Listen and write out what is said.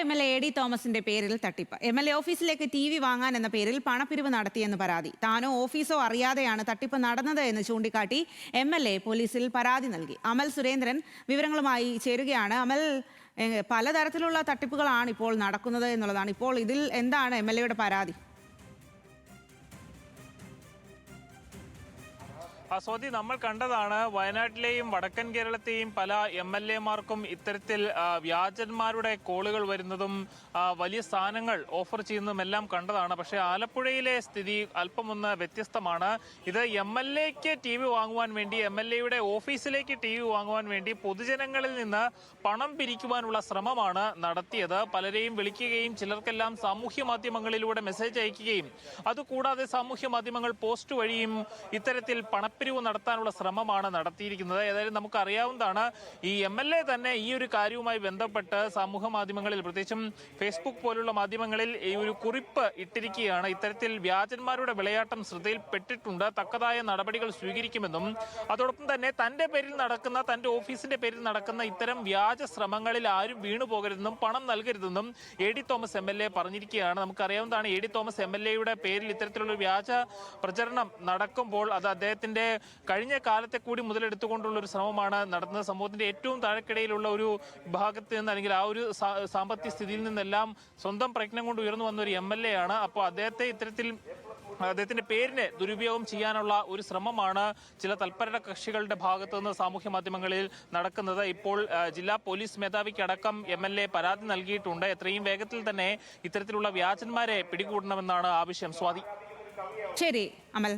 MLA AD തോമസിന്റെ പേരിൽ തട്ടിപ്പ്. MLA ഓഫീസിലേക്ക് TV വാങ്ങാൻ എന്ന പേരിൽ പണപ്പിരിവ് നടത്തിയെന്ന് പരാതി. താനോ ഓഫീസോ അറിയാതെയാണ് തട്ടിപ്പ് നടന്നത് എന്ന് ചൂണ്ടിക്കാട്ടി MLA പോലീസിൽ പരാതി നൽകി. അമൽ സുരേന്ദ്രൻ വിവരങ്ങളുമായി ചേരുകയാണ്. അമൽ, പലതരത്തിലുള്ള തട്ടിപ്പുകളാണ് ഇപ്പോൾ നടക്കുന്നത് എന്നുള്ളതാണ്. ഇപ്പോൾ ഇതിൽ എന്താണ് MLAയുടെ പരാതി? സ്വാതി, നമ്മൾ കണ്ടതാണ് വയനാട്ടിലെയും വടക്കൻ കേരളത്തെയും പല MLA-മാർക്കും ഇത്തരത്തിൽ വ്യാജന്മാരുടെ കോളുകൾ വരുന്നതും വലിയ സ്ഥാനങ്ങൾ ഓഫർ ചെയ്യുന്നതും എല്ലാം കണ്ടതാണ്. പക്ഷേ ആലപ്പുഴയിലെ സ്ഥിതി അല്പമൊന്ന് വ്യത്യസ്തമാണ്. ഇത് MLA-ക്ക് TV വാങ്ങുവാൻ വേണ്ടി, MLA-യുടെ ഓഫീസിലേക്ക് TV വാങ്ങുവാൻ വേണ്ടി പൊതുജനങ്ങളിൽ നിന്ന് പണം പിരിക്കുവാനുള്ള ശ്രമമാണ് നടത്തിയത്. പലരെയും വിളിക്കുകയും ചിലർക്കെല്ലാം സാമൂഹ്യ മാധ്യമങ്ങളിലൂടെ മെസ്സേജ് അയക്കുകയും അതുകൂടാതെ സാമൂഹ്യ മാധ്യമങ്ങൾ പോസ്റ്റ് വഴിയും ഇത്തരത്തിൽ പണപ്പിരിവ് നടത്താനുള്ള ശ്രമമാണ് നടത്തിയിരിക്കുന്നത്. ഏതായാലും നമുക്കറിയാവുന്നതാണ്, ഈ MLA തന്നെ ഈ ഒരു കാര്യവുമായി ബന്ധപ്പെട്ട് സമൂഹ മാധ്യമങ്ങളിൽ, പ്രത്യേകിച്ചും ഫേസ്ബുക്ക് പോലുള്ള മാധ്യമങ്ങളിൽ ഈ ഒരു കുറിപ്പ് ഇട്ടിരിക്കുകയാണ്. ഇത്തരത്തിൽ വ്യാജന്മാരുടെ വിളയാട്ടം ശ്രദ്ധയിൽപ്പെട്ടിട്ടുണ്ട്, തക്കതായ നടപടികൾ സ്വീകരിക്കുമെന്നും അതോടൊപ്പം തന്നെ തന്റെ പേരിൽ നടക്കുന്ന, തന്റെ ഓഫീസിന്റെ പേരിൽ നടക്കുന്ന ഇത്തരം വ്യാജ ശ്രമങ്ങളിൽ ആരും വീണുപോകരുതെന്നും പണം നൽകരുതെന്നും AD തോമസ് MLA പറഞ്ഞിരിക്കുകയാണ്. നമുക്കറിയാവുന്നതാണ്, AD തോമസ് MLA-യുടെ പേരിൽ ഇത്തരത്തിലുള്ള വ്യാജ പ്രചരണം നടക്കുമ്പോൾ അത് അദ്ദേഹത്തിന്റെ കഴിഞ്ഞ കാലത്തെ കൂടി മുതലെടുത്തുകൊണ്ടുള്ള ഒരു ശ്രമമാണ് നടത്തുന്നത്. സമൂഹത്തിന്റെ ഏറ്റവും താഴെക്കിടയിലുള്ള ഒരു ഭാഗത്ത് നിന്ന്, അല്ലെങ്കിൽ ആ ഒരു സാമ്പത്തിക സ്ഥിതിയിൽ നിന്നെല്ലാം സ്വന്തം പ്രയത്നം കൊണ്ട് ഉയർന്നു വന്ന ഒരു MLA ആണ്. അപ്പോൾ അദ്ദേഹത്തിന്റെ പേരിനെ ദുരുപയോഗം ചെയ്യാനുള്ള ഒരു ശ്രമമാണ് ചില തൽപര കക്ഷികളുടെ ഭാഗത്തു നിന്ന് സാമൂഹ്യ മാധ്യമങ്ങളിൽ നടക്കുന്നത്. ഇപ്പോൾ ജില്ലാ പോലീസ് മേധാവിക്കടക്കം MLA പരാതി നൽകിയിട്ടുണ്ട്. എത്രയും വേഗത്തിൽ തന്നെ ഇത്തരത്തിലുള്ള വ്യാജന്മാരെ പിടികൂടണമെന്നാണ് ആവശ്യം. സ്വാതി. ശരി അമൽ.